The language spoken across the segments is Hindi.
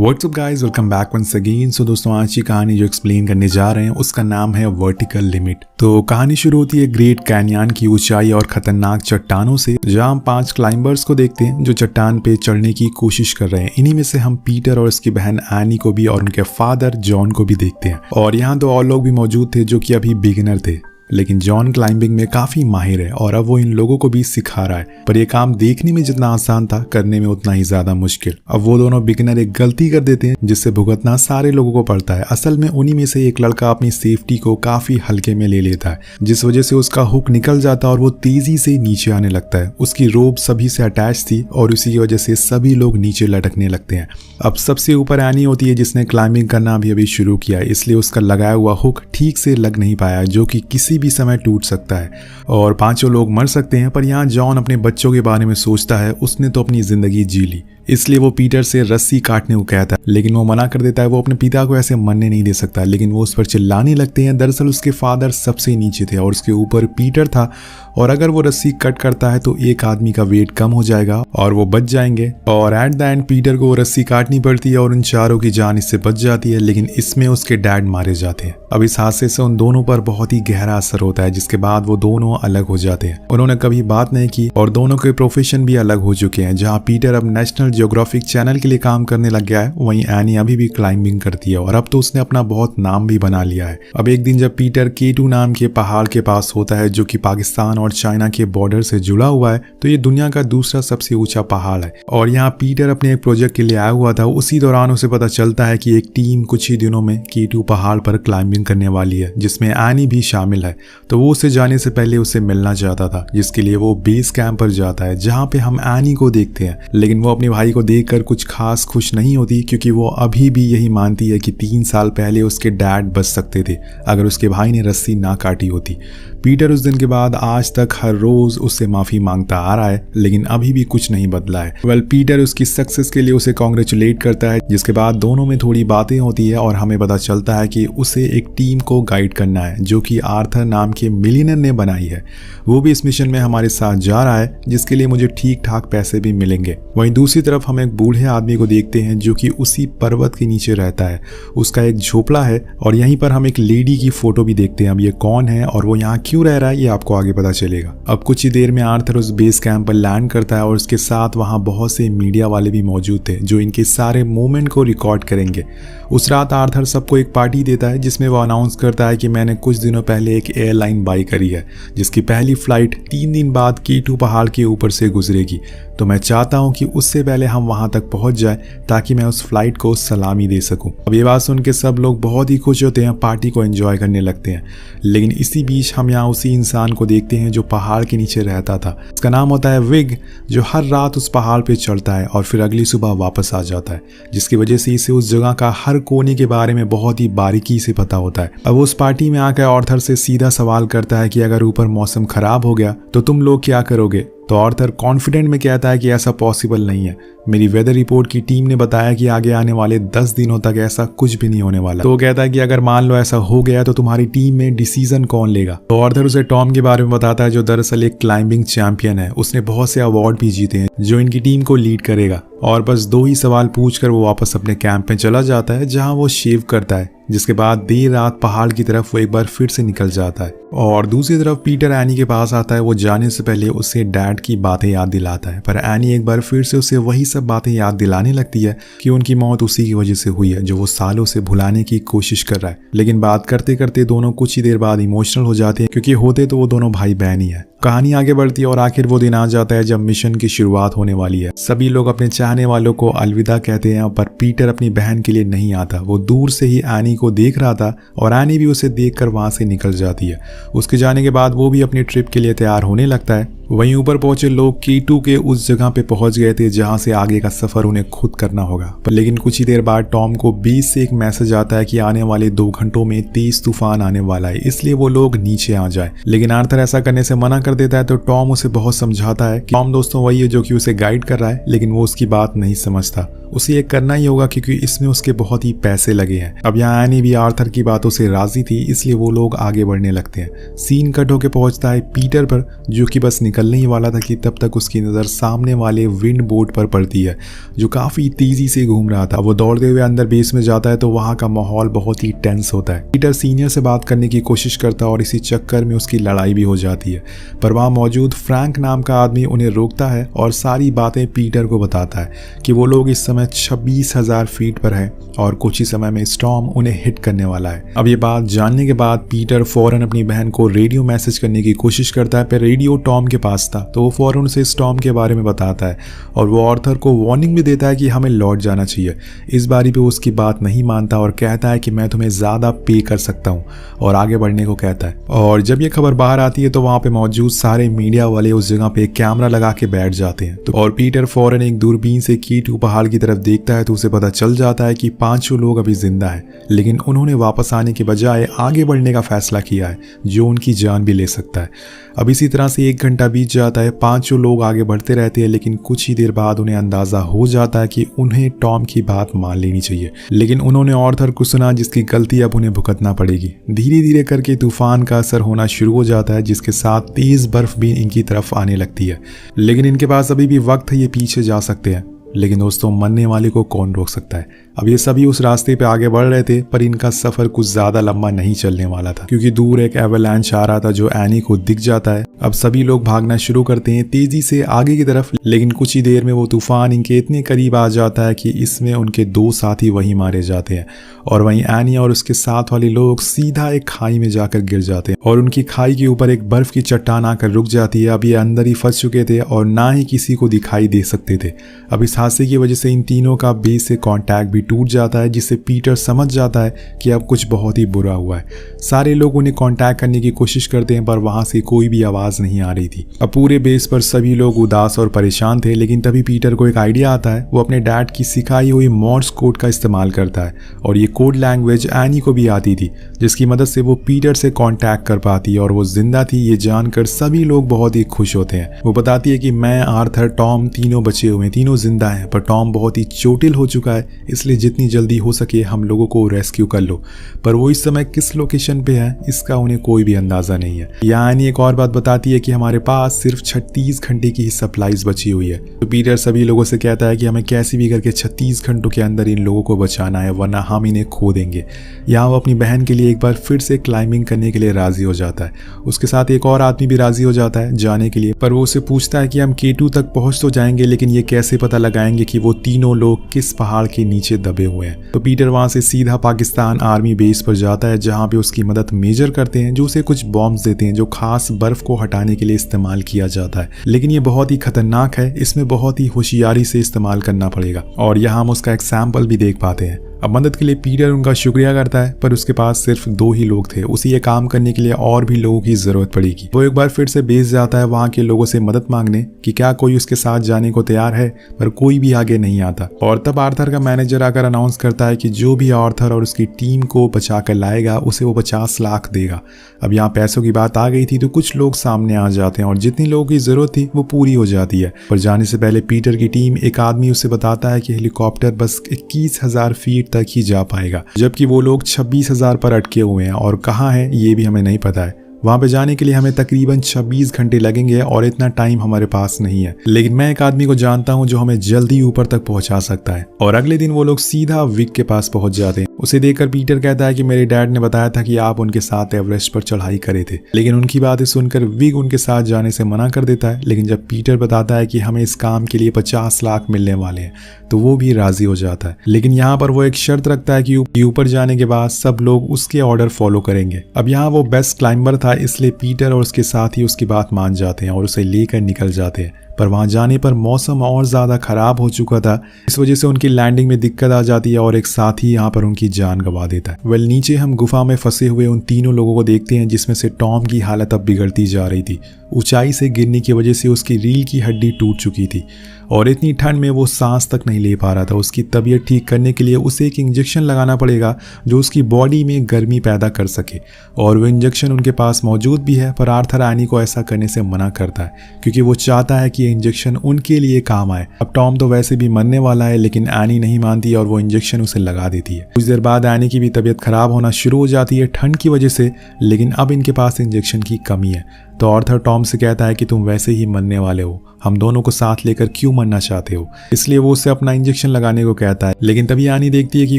WhatsApp guys, welcome back once again. So दोस्तों, आज की कहानी जो एक्सप्लेन करने जा रहे हैं उसका नाम है वर्टिकल लिमिट। तो कहानी शुरू होती है ग्रेट कैन्यन की ऊंचाई और खतरनाक चट्टानों से, जहां हम 5 क्लाइंबर्स को देखते हैं जो चट्टान पे चढ़ने की कोशिश कर रहे हैं। इन्हीं में से हम पीटर और उसकी बहन एनी को भी और उनके फादर जॉन को भी देखते हैं। और यहाँ 2 और लोग भी मौजूद थे जो कि अभी बिगिनर थे, लेकिन जॉन क्लाइंबिंग में काफी माहिर है और अब वो इन लोगों को भी सिखा रहा है। पर ये काम देखने में जितना आसान था, करने में उतना ही ज्यादा मुश्किल। अब वो दोनों बिगिनर एक गलती कर देते हैं जिससे भुगतना सारे लोगों को पड़ता है। असल में उन्हीं में से एक लड़का अपनी सेफ्टी को काफी हल्के में ले लेता है, जिस वजह से उसका हुक निकल जाता है और वो तेजी से नीचे आने लगता है। उसकी रोप सभी से अटैच थी और उसी की वजह से सभी लोग नीचे लटकने लगते हैं। अब सबसे ऊपर एनी होती है जिसने क्लाइंबिंग करना अभी शुरू किया, इसलिए उसका लगाया हुआ हुक ठीक से लग नहीं पाया, जो कि किसी भी समय टूट सकता है और 5 लोग मर सकते हैं। पर यहाँ जॉन अपने बच्चों के बारे में सोचता है। उसने तो अपनी जिंदगी जी ली, इसलिए वो पीटर से रस्सी काटने को कहता है, लेकिन वो मना कर देता है। वो अपने पिता को ऐसे मरने नहीं दे सकता, लेकिन वो उस पर चिल्लाने लगते हैं। दरअसल उसके फादर सबसे नीचे थे और उसके ऊपर पीटर था, और अगर वो रस्सी कट करता है तो एक आदमी का वेट कम हो जाएगा और वो बच जाएंगे। और एट द एंड पीटर को वो रस्सी काटनी पड़ती है और उन चारों की जान इससे बच जाती है, लेकिन इसमें उसके डैड मारे जाते हैं। अब इस हादसे से उन दोनों पर बहुत ही गहरा असर होता है, जिसके बाद वो दोनों अलग हो जाते हैं। उन्होंने कभी बात नहीं की और दोनों के प्रोफेशन भी अलग हो चुके हैं। जहाँ पीटर अब नेशनल जियोग्राफिक चैनल के लिए काम करने लग गया है, वहीं एनी अभी भी क्लाइंबिंग करती है और अब तो उसने अपना बहुत नाम भी बना लिया है। अब एक दिन जब पीटर K2 नाम के पहाड़ के पास होता है, जो कि पाकिस्तान और चाइना के बॉर्डर से जुड़ा हुआ है, तो ये दुनिया का दूसरा सबसे ऊंचा पहाड़ है। और यहाँ पीटर अपने एक प्रोजेक्ट के लिए आया हुआ था। उसी दौरान उसे पता चलता है कि एक टीम कुछ ही दिनों में K2 पहाड़ पर क्लाइंबिंग करने वाली है, जिसमें एनी भी शामिल है। तो वो उसे जाने से पहले उससे मिलना चाहता था, जिसके लिए वो बेस कैंप पर जाता है, जहाँ पे हम एनी को देखते हैं। लेकिन वो अपने भाई को देखकर कुछ खास खुश नहीं होती, क्योंकि वो अभी भी यही मानती है कि 3 साल पहले उसके डैड बच सकते थे अगर उसके भाई ने रस्सी ना काटी होती। पीटर उस दिन के बाद आज तक हर रोज उससे माफी मांगता आ रहा है, लेकिन अभी भी कुछ नहीं बदला है। पीटर उसकी सक्सेस के लिए उसे कॉन्ग्रेचुलेट करता है, जिसके बाद दोनों में थोड़ी बातें होती है और हमें पता चलता है कि उसे एक टीम को गाइड करना है, जो कि आर्थर नाम के मिलियनर ने बनाई है। वो भी इस मिशन में हमारे साथ जा रहा है, जिसके लिए मुझे ठीक ठाक पैसे भी मिलेंगे। वहीं दूसरी तरफ हम एक बूढ़े आदमी को देखते हैं जो कि उसी पर्वत के नीचे रहता है। उसका एक झोपड़ा है और यहीं पर हम एक लेडी की फोटो भी देखते हैं। अब ये कौन है और वो यहाँ क्यों रह रहा है, ये आपको आगे पता चलेगा। अब कुछ ही देर में आर्थर उस बेस कैंप पर लैंड करता है और उसके साथ वहाँ बहुत से मीडिया वाले भी मौजूद थे, जो इनके सारे मूवमेंट को रिकॉर्ड करेंगे। उस रात आर्थर सबको एक पार्टी देता है, जिसमें वो अनाउंस करता है कि मैंने कुछ दिनों पहले एक एयरलाइन बाई करी है, जिसकी पहली फ्लाइट 3 दिन बाद K2 पहाड़ के ऊपर से गुजरेगी। तो मैं चाहता हूं कि उससे पहले हम वहां तक पहुंच जाए, ताकि मैं उस फ्लाइट को सलामी दे सकूं। अब ये बात सुन के सब लोग बहुत ही खुश होते हैं, पार्टी को एंजॉय करने लगते हैं। लेकिन इसी बीच हम यहाँ उसी इंसान को देखते हैं जो पहाड़ के नीचे रहता था। इसका नाम होता है विग, जो हर रात उस पहाड़ पे चढ़ता है और फिर अगली सुबह वापस आ जाता है, जिसकी वजह से इसे उस जगह का हर कोने के बारे में बहुत ही बारीकी से पता होता है। अब उस पार्टी में आकर आर्थर से सीधा सवाल करता है कि अगर ऊपर मौसम खराब हो गया तो तुम लोग क्या करोगे। तो आर्थर कॉन्फिडेंट में कहता है कि ऐसा पॉसिबल नहीं है। मेरी वेदर रिपोर्ट की टीम ने बताया कि आगे आने वाले 10 दिनों तक ऐसा कुछ भी नहीं होने वाला। तो वो कहता है कि अगर मान लो ऐसा हो गया तो तुम्हारी टीम में डिसीजन कौन लेगा। तो आर्थर उसे टॉम के बारे में बताता है, जो दरअसल एक क्लाइंबिंग चैंपियन है। उसने बहुत से अवार्ड भी जीते हैं, जो इनकी टीम को लीड करेगा। और बस 2 ही सवाल पूछकर वो वापस अपने कैंप में चला जाता है, जहां वो शेव करता है, जिसके बाद देर रात पहाड़ की तरफ वो एक बार फिर से निकल जाता है। और दूसरी तरफ पीटर एनी के पास आता है। वो जाने से पहले उसे डैड की बातें याद दिलाता है, पर एनी एक बार फिर से उसे वही सब बातें याद दिलाने लगती है कि उनकी मौत उसी की वजह से हुई है, जो वो सालों से भुलाने की कोशिश कर रहा है। लेकिन बात करते करते दोनों कुछ ही देर बाद इमोशनल हो जाते हैं, क्योंकि होते तो वो दोनों भाई बहन ही है। कहानी आगे बढ़ती है और आखिर वो दिन आ जाता है जब मिशन की शुरुआत होने वाली है। सभी लोग अपने चाहने वालों को अलविदा कहते हैं, पर पीटर अपनी बहन के लिए नहीं आता। वो दूर से ही एनी को देख रहा था और एनी भी उसे देखकर वहां से निकल जाती है। उसके जाने के बाद वो भी अपनी ट्रिप के लिए तैयार होने लगता है। वहीं ऊपर पहुंचे लोग K2 के उस जगह पे पहुंच गए थे, जहां से आगे का सफर उन्हें खुद करना होगा। लेकिन कुछ ही देर बाद टॉम को बेस से एक मैसेज आता है कि आने वाले 2 घंटों में तेज तूफान आने वाला है, इसलिए वो लोग नीचे आ जाए। लेकिन आर्थर ऐसा करने से मना कर देता है तो टॉम उसे बहुत समझाता है कि टॉम दोस्तों वही है जो कि उसे गाइड कर रहा है, लेकिन वो उसकी बात नहीं समझता। उसे ये करना ही होगा क्योंकि इसमें उसके बहुत ही पैसे लगे हैं। अब यहाँ एनी भी आर्थर की बातों से राजी थी, इसलिए वो लोग आगे बढ़ने लगते हैं। सीन कट होके पहुंचता है पीटर पर, जो कि बस निकलने ही वाला था कि तब तक उसकी नज़र सामने वाले विंड बोट पर पड़ती है, जो काफ़ी तेजी से घूम रहा था। वो दौड़ते हुए अंदर बेस में जाता है तो वहाँ का माहौल बहुत ही टेंस होता है। पीटर सीनियर से बात करने की कोशिश करता है और इसी चक्कर में उसकी लड़ाई भी हो जाती है, पर वहाँ मौजूद फ्रैंक नाम का आदमी उन्हें रोकता है और सारी बातें पीटर को बताता है कि वो लोग इस समय 26,000 फीट पर है और कुछ ही समय में स्टॉर्म उन्हें हिट करने वाला है। अब ये बात जानने के बाद पीटर फौरन अपनी बहन को रेडियो मैसेज करने की कोशिश करता है, पर रेडियो टॉम के पास था तो वो फौरन उसे स्टॉर्म के बारे में बताता है और वो आर्थर को वार्निंग भी देता है कि हमें लौट जाना चाहिए। इस बारी पे उसकी बात नहीं मानता और कहता है कि मैं तुम्हें ज़्यादा पे कर सकता हूँ और आगे बढ़ने को कहता है। और जब ये खबर बाहर आती है तो वहाँ पे मौजूद सारे मीडिया वाले उस जगह पे कैमरा लगा के बैठ जाते हैं। तो और पीटर फौरन एक दूरबीन से K2 पहाड़ की तरफ देखता है तो उसे पता चल जाता है कि 5 लोग अभी जिंदा हैं, लेकिन उन्होंने वापस आने के बजाय आगे बढ़ने का फैसला किया है जो उनकी जान भी ले सकता है। अब इसी तरह से 1 घंटा बीत जाता है, 5 लोग आगे बढ़ते रहते हैं, लेकिन कुछ ही देर बाद उन्हें अंदाजा हो जाता है कि उन्हें टॉम की बात मान लेनी चाहिए, लेकिन उन्होंने आर्थर को सुना जिसकी गलती अब उन्हें भुगतना पड़ेगी। धीरे धीरे करके तूफान का असर होना शुरू हो जाता है, जिसके साथ तेज बर्फ भी इनकी तरफ आने लगती है, लेकिन इनके पास अभी भी वक्त है, ये पीछे जा सकते हैं। लेकिन दोस्तों मरने वाले को कौन रोक सकता है। अब ये सभी उस रास्ते पे आगे बढ़ रहे थे, पर इनका सफर कुछ ज्यादा लंबा नहीं चलने वाला था, क्योंकि दूर एक एवलांच आ रहा था जो एनी को दिख जाता है। अब सभी लोग भागना शुरू करते हैं तेजी से आगे की तरफ, लेकिन कुछ ही देर में वो तूफान इनके इतने करीब आ जाता है कि इसमें उनके 2 साथी वहीं मारे जाते हैं और वहीं एनी और उसके साथ वाले लोग सीधा एक खाई में जाकर गिर जाते हैं और उनकी खाई के ऊपर एक बर्फ की चट्टान आकर रुक जाती है। अब ये अंदर ही फंस चुके थे और ना ही किसी को दिखाई दे सकते थे। अब इस हादसे की वजह से इन तीनों का बेस से कांटेक्ट भी टूट जाता है, जिससे पीटर समझ जाता है कि अब कुछ बहुत ही बुरा हुआ है। सारे लोग उन्हें कांटेक्ट करने की कोशिश करते हैं, पर वहां से कोई भी आवाज नहीं आ रही थी। अब पूरे बेस पर सभी लोग उदास और परेशान थे, लेकिन तभी पीटर को एक आइडिया आता है। वो अपने डैड की सिखाई हुई मॉर्स कोड का इस्तेमाल करता है और ये कोड लैंग्वेज एनी को भी आती थी, जिसकी मदद से वो पीटर से कांटेक्ट कर पाती है और वो जिंदा थी। ये जानकर सभी लोग बहुत ही खुश होते हैं। वो बताती है कि मैं, आर्थर, टॉम तीनों बचे हुए हैं, तीनों जिंदा हैं, पर टॉम बहुत ही चोटिल हो चुका है, इसलिए जितनी जल्दी हो सके हम लोगों को रेस्क्यू कर लो। पर वो इस समय किस लोकेशन पे है इसका उन्हें कोई भी अंदाजा नहीं है। यहाँ एनी एक और बात बताती है कि हमारे पास सिर्फ 36 घंटे की ही सप्लाईज बची हुई है। तो पीटर सभी लोगों से कहता है कि हमें कैसे भी करके 36 घंटों के अंदर इन लोगों को बचाना है, वरना हम इन्हें खो देंगे। यहाँ वो अपनी बहन के लिए एक बार फिर से क्लाइंबिंग करने के लिए राजी हो जाता है। उसके साथ एक और आदमी भी राजी हो जाता है जाने के लिए, पर वो उसे पूछता है कि हम K2 तक पहुंच तो जाएंगे, लेकिन ये कैसे पता लगाएंगे कि वो तीनों लोग किस पहाड़ के नीचे दबे हुए हैं। तो पीटर वहां से सीधा पाकिस्तान आर्मी बेस पर जाता है, जहां पे उसकी मदद मेजर करते हैं, जो उसे कुछ बॉम्ब्स देते हैं जो खास बर्फ को हटाने के लिए इस्तेमाल किया जाता है। लेकिन ये बहुत ही खतरनाक है, इसमें बहुत ही होशियारी से इस्तेमाल करना पड़ेगा और यहाँ हम उसका एक सैंपल भी देख पाते हैं। अब मदद के लिए पीटर उनका शुक्रिया करता है, पर उसके पास सिर्फ 2 ही लोग थे। उसे ये काम करने के लिए और भी लोगों की जरूरत पड़ेगी। वो एक बार फिर से बेस जाता है वहां के लोगों से मदद मांगने कि क्या कोई उसके साथ जाने को तैयार है, पर कोई भी आगे नहीं आता। और तब आर्थर का मैनेजर आकर अनाउंस करता है कि जो भी आर्थर और उसकी टीम को बचा कर लाएगा उसे वो 50 लाख देगा। अब यहाँ पैसों की बात आ गई थी तो कुछ लोग सामने आ जाते हैं और जितनी लोगों की जरूरत थी वो पूरी हो जाती है। पर जाने से पहले पीटर की टीम एक आदमी उसे बताता है कि हेलीकॉप्टर बस 21,000 फीट तक ही जा पाएगा, जबकि वो लोग 26,000 पर अटके हुए हैं और कहाँ है ये भी हमें नहीं पता है। वहां पे जाने के लिए हमें तकरीबन 26 घंटे लगेंगे और इतना टाइम हमारे पास नहीं है, लेकिन मैं एक आदमी को जानता हूं जो हमें जल्दी ऊपर तक पहुंचा सकता है। और अगले दिन वो लोग सीधा विग के पास पहुंच जाते हैं। उसे देखकर पीटर कहता है कि मेरे डैड ने बताया था कि आप उनके साथ एवरेस्ट पर चढ़ाई करे थे, लेकिन उनकी बातें सुनकर विग उनके साथ जाने से मना कर देता है। लेकिन जब पीटर बताता है कि हमें इस काम के लिए 50 लाख मिलने वाले हैं तो वो भी राजी हो जाता है, लेकिन यहाँ पर वो एक शर्त रखता है कि ऊपर जाने के बाद सब लोग उसके ऑर्डर फॉलो करेंगे। अब यहाँ वो बेस्ट क्लाइंबर था, इसलिए पीटर और उसके साथी उसकी बात मान जाते हैं और उसे लेकर निकल जाते हैं। पर वहां जाने पर मौसम और ज़्यादा ख़राब हो चुका था। इस वजह से उनकी लैंडिंग में दिक्कत आ जाती है और एक साथी यहाँ पर उनकी जान गंवा देता है। नीचे हम गुफा में फंसे हुए उन तीनों लोगों को देखते हैं, जिसमें से टॉम की हालत अब बिगड़ती जा रही थी। ऊंचाई से गिरने की वजह से उसकी रीढ़ की हड्डी टूट चुकी थी और इतनी ठंड में वो सांस तक नहीं ले पा रहा था। उसकी तबीयत ठीक करने के लिए उसे एक इंजेक्शन लगाना पड़ेगा जो उसकी बॉडी में गर्मी पैदा कर सके, और वो इंजेक्शन उनके पास मौजूद भी है। पर आर्थर एनी को ऐसा करने से मना करता है क्योंकि वो चाहता है कि ये इंजेक्शन उनके लिए काम आए। अब टॉम तो वैसे भी मरने वाला है, लेकिन एनी नहीं मानती और वो इंजेक्शन उसे लगा देती है। कुछ देर बाद एनी की भी तबीयत खराब होना शुरू हो जाती है ठंड की वजह से, लेकिन अब इनके पास इंजेक्शन की कमी है। तो आर्थर टॉम से कहता है कि तुम वैसे ही मरने वाले हो, हम दोनों को साथ लेकर क्यों मरना चाहते हो। इसलिए वो उससे अपना इंजेक्शन लगाने को कहता है। लेकिन तभी एनी देखती है कि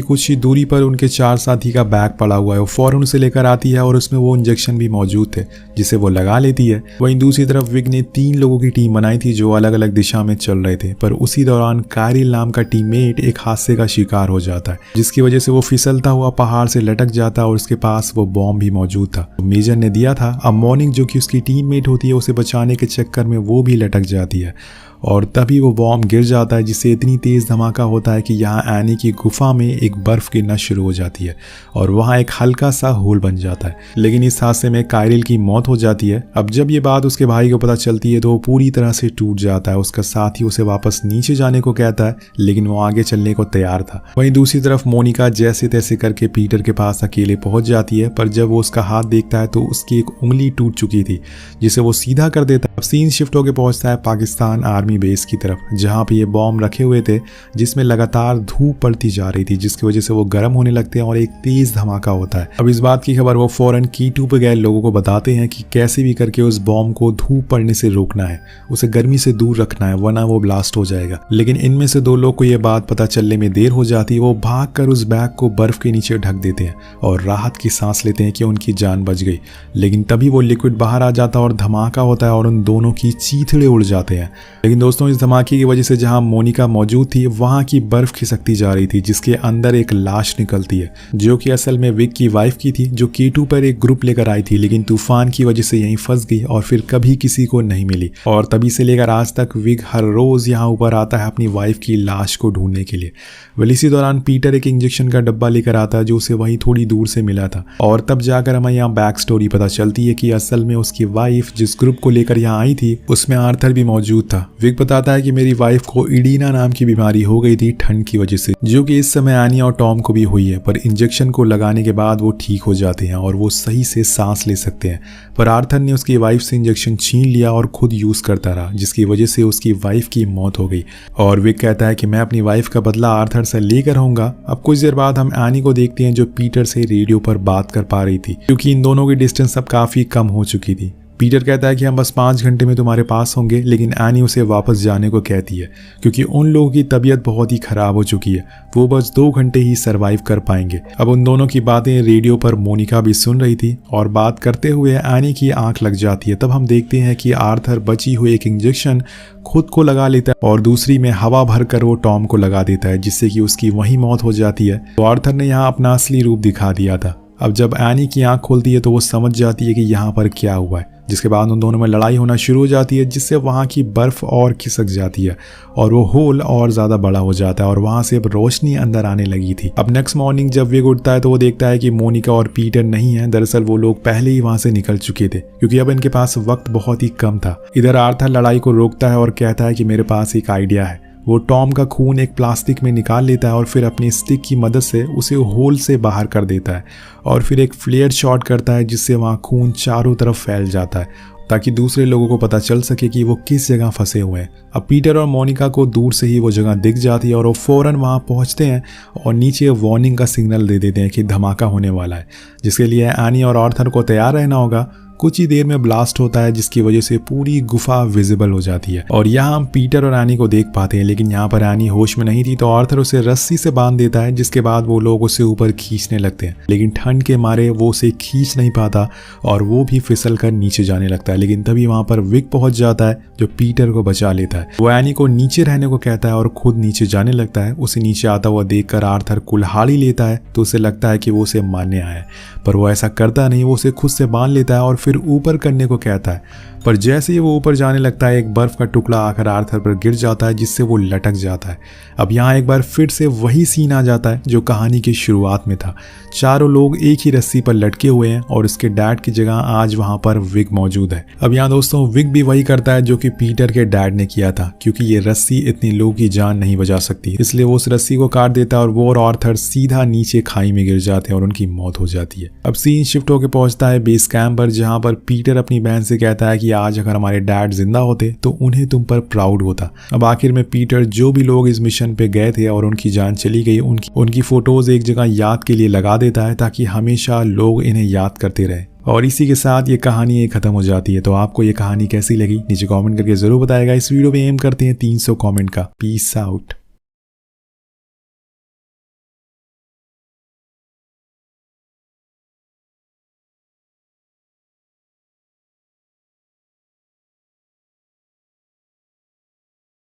कुछ ही दूरी पर उनके 4 साथी का बैग पड़ा हुआ है। वो फौरन उसे लेकर आती है और उसमें वो इंजेक्शन भी मौजूद थे, जिसे वो लगा लेती है। वहीं दूसरी तरफ विग ने 3 लोगों की टीम बनाई थी जो अलग अलग दिशा में चल रहे थे, पर उसी दौरान कायरिल नाम का टीममेट एक हादसे का शिकार हो जाता है, जिसकी वजह से वो फिसलता हुआ पहाड़ से लटक जाता है और उसके पास वो बॉम्ब भी मौजूद था मेजर ने दिया था। अब मॉर्निंग जो कि उसकी टीममेट होती है, उसे बचाने के चक्कर में वो भी लटक जाती है और तभी वो बॉम्ब गिर जाता है, जिससे इतनी तेज धमाका होता है कि यहाँ एनी की गुफा में एक बर्फ गिरना शुरू हो जाती है और वहाँ एक हल्का सा होल बन जाता है। लेकिन इस हादसे में कायरिल की मौत हो जाती है। अब जब ये बात उसके भाई को पता चलती है तो वो पूरी तरह से टूट जाता है। उसका साथी उसे वापस नीचे जाने को कहता है, लेकिन वो आगे चलने को तैयार था। वहीं दूसरी तरफ मोनिका जैसे तैसे करके पीटर के पास अकेले पहुंच जाती है, पर जब वो उसका हाथ देखता है तो उसकी एक उंगली टूट चुकी थी, जिसे वो सीधा कर देता है। अब सीन शिफ्ट होकर पहुंचता है पाकिस्तान आर्मी बेस की तरफ, जहां पे ये बॉम्ब रखे हुए थे, जिसमें लगातार धूप पड़ती जा रही थी, जिसकी वजह से वो गर्म होने लगते हैं और एक तेज धमाका होता है। अब इस बात की खबर वो फौरन कीटू पे गए लोगों को बताते हैं कि कैसे भी करके उस बॉम्ब को धूप पड़ने से रोकना है, उसे गर्मी से दूर रखना है, वरना वो ब्लास्ट हो जाएगा। लेकिन इनमें से 2 लोग को यह बात पता चलने में देर हो जाती है। वो भागकर उस बैग को बर्फ के नीचे ढक देते हैं और राहत की सांस लेते हैं कि उनकी जान बच गई। लेकिन तभी वो लिक्विड बाहर आ जाता है और धमाका होता है और उन दोनों की चीथड़े उड़ जाते हैं। लेकिन दोस्तों, इस धमाके की वजह से जहां मोनिका मौजूद थी, वहां की बर्फ खिसकती जा रही थी, जिसके अंदर एक लाश निकलती है जो कि असल में विग की वाइफ की थी, जो कीटू पर एक ग्रुप लेकर आई थी, लेकिन तूफान की वजह से यहीं फंस गई और फिर कभी किसी को नहीं मिली। और तभी से लेकर आज तक विग हर रोज यहाँ ऊपर आता है अपनी वाइफ की लाश को ढूंढने के लिए। इसी दौरान पीटर एक इंजेक्शन का डब्बा लेकर आता है जो उसे वहीं थोड़ी दूर से मिला था, और तब जाकर हमें यहाँ बैक स्टोरी पता चलती है कि असल में उसकी वाइफ जिस ग्रुप को लेकर यहाँ आई थी, उसमें आर्थर भी मौजूद था। विग बताता है कि मेरी वाइफ को इडीना नाम की बीमारी हो गई थी ठंड की वजह से, जो कि इस समय एनी और टॉम को भी हुई है, पर इंजेक्शन को लगाने के बाद वो ठीक हो जाते हैं और वो सही से सांस ले सकते हैं। पर आर्थर ने उसकी वाइफ से इंजेक्शन छीन लिया और खुद यूज करता रहा, जिसकी वजह से उसकी वाइफ की मौत हो गई। और विग कहता है कि मैं अपनी वाइफ का बदला आर्थर से लेकर रहूंगा। अब कुछ देर बाद हम एनी को देखते हैं जो पीटर से रेडियो पर बात कर पा रही थी, क्योंकि इन दोनों की डिस्टेंस अब काफी कम हो चुकी थी। पीटर कहता है कि हम बस 5 घंटे में तुम्हारे पास होंगे, लेकिन एनी उसे वापस जाने को कहती है क्योंकि उन लोगों की तबीयत बहुत ही खराब हो चुकी है, वो बस 2 घंटे ही सरवाइव कर पाएंगे। अब उन दोनों की बातें रेडियो पर मोनिका भी सुन रही थी और बात करते हुए एनी की आंख लग जाती है। तब हम देखते हैं कि आर्थर बची हुई एक इंजेक्शन खुद को लगा लेता है और दूसरी में हवा भरकर वो टॉम को लगा देता है, जिससे कि उसकी वही मौत हो जाती है। तो आर्थर ने यहाँ अपना असली रूप दिखा दिया था। अब जब एनी की आंख खोलती है तो वो समझ जाती है कि यहाँ पर क्या हुआ है, जिसके बाद उन दोनों में लड़ाई होना शुरू हो जाती है, जिससे वहाँ की बर्फ और खिसक जाती है और वो होल और ज़्यादा बड़ा हो जाता है और वहाँ से अब रोशनी अंदर आने लगी थी। अब नेक्स्ट मॉर्निंग जब विग उठता है तो वो देखता है कि मोनिका और पीटर नहीं है। दरअसल वो लोग पहले ही वहाँ से निकल चुके थे, क्योंकि अब इनके पास वक्त बहुत ही कम था। इधर आर्थर लड़ाई को रोकता है और कहता है कि मेरे पास एक आइडिया है। वो टॉम का खून एक प्लास्टिक में निकाल लेता है और फिर अपनी स्टिक की मदद से उसे होल से बाहर कर देता है और फिर एक फ्लेयर शॉट करता है, जिससे वहाँ खून चारों तरफ फैल जाता है ताकि दूसरे लोगों को पता चल सके कि वो किस जगह फंसे हुए हैं। अब पीटर और मोनिका को दूर से ही वो जगह दिख जाती है और वो फौरन वहाँ पहुँचते हैं और नीचे वार्निंग का सिग्नल दे देते हैं कि धमाका होने वाला है, जिसके लिए एनी और आर्थर को तैयार रहना होगा। कुछ ही देर में ब्लास्ट होता है, जिसकी वजह से पूरी गुफा विजिबल हो जाती है और यहाँ हम पीटर और एनी को देख पाते हैं। लेकिन यहाँ पर एनी होश में नहीं थी, तो आर्थर उसे रस्सी से बांध देता है, जिसके बाद वो लोग उसे ऊपर खींचने लगते हैं। लेकिन ठंड के मारे वो उसे खींच नहीं पाता और वो भी फिसल कर नीचे जाने लगता है। लेकिन तभी वहां पर विग पहुंच जाता है जो पीटर को बचा लेता है। वो एनी को नीचे रहने को कहता है और खुद नीचे जाने लगता है। उसे नीचे आता हुआ देखकर आर्थर कुल्हाड़ी लेता है, तो उसे लगता है कि वो उसे मारने आया है, पर वो ऐसा करता नहीं। वो उसे खुद से बांध लेता है और फिर ऊपर करने को कहता है। पर जैसे ही वो ऊपर जाने लगता है एक बर्फ का टुकड़ा आकर आर्थर पर गिर जाता है जिससे वो लटक जाता है। अब यहाँ एक बार फिर से वही सीन आ जाता है जो कहानी की शुरुआत में था। चारों लोग एक ही रस्सी पर लटके हुए हैं और उसके डैड की जगह आज वहां पर विग मौजूद है। अब यहाँ दोस्तों विग भी वही करता है जो कि पीटर के डैड ने किया था, क्योंकि ये रस्सी इतनी लोगों की जान नहीं बचा सकती, इसलिए वो उस रस्सी को काट देता है और वो और आर्थर सीधा नीचे खाई में गिर जाते हैं और उनकी मौत हो जाती है। अब सीन शिफ्ट होकर पहुंचता है बेस कैंप पर, जहां पर पीटर अपनी बहन से कहता है कि आज अगर हमारे डैड जिंदा होते तो उन्हें तुम पर प्राउड होता। अब आखिर में पीटर जो भी लोग इस मिशन पे गए थे और उनकी जान चली गई उनकी फोटोज एक जगह याद के लिए लगा देता है ताकि हमेशा लोग इन्हें याद करते रहे। और इसी के साथ ये कहानी खत्म हो जाती है। तो आपको ये कहानी कैसी लगी नीचे कमेंट करके जरूर बताएगा। इस वीडियो में एम करते हैं 300 कमेंट का। Peace out.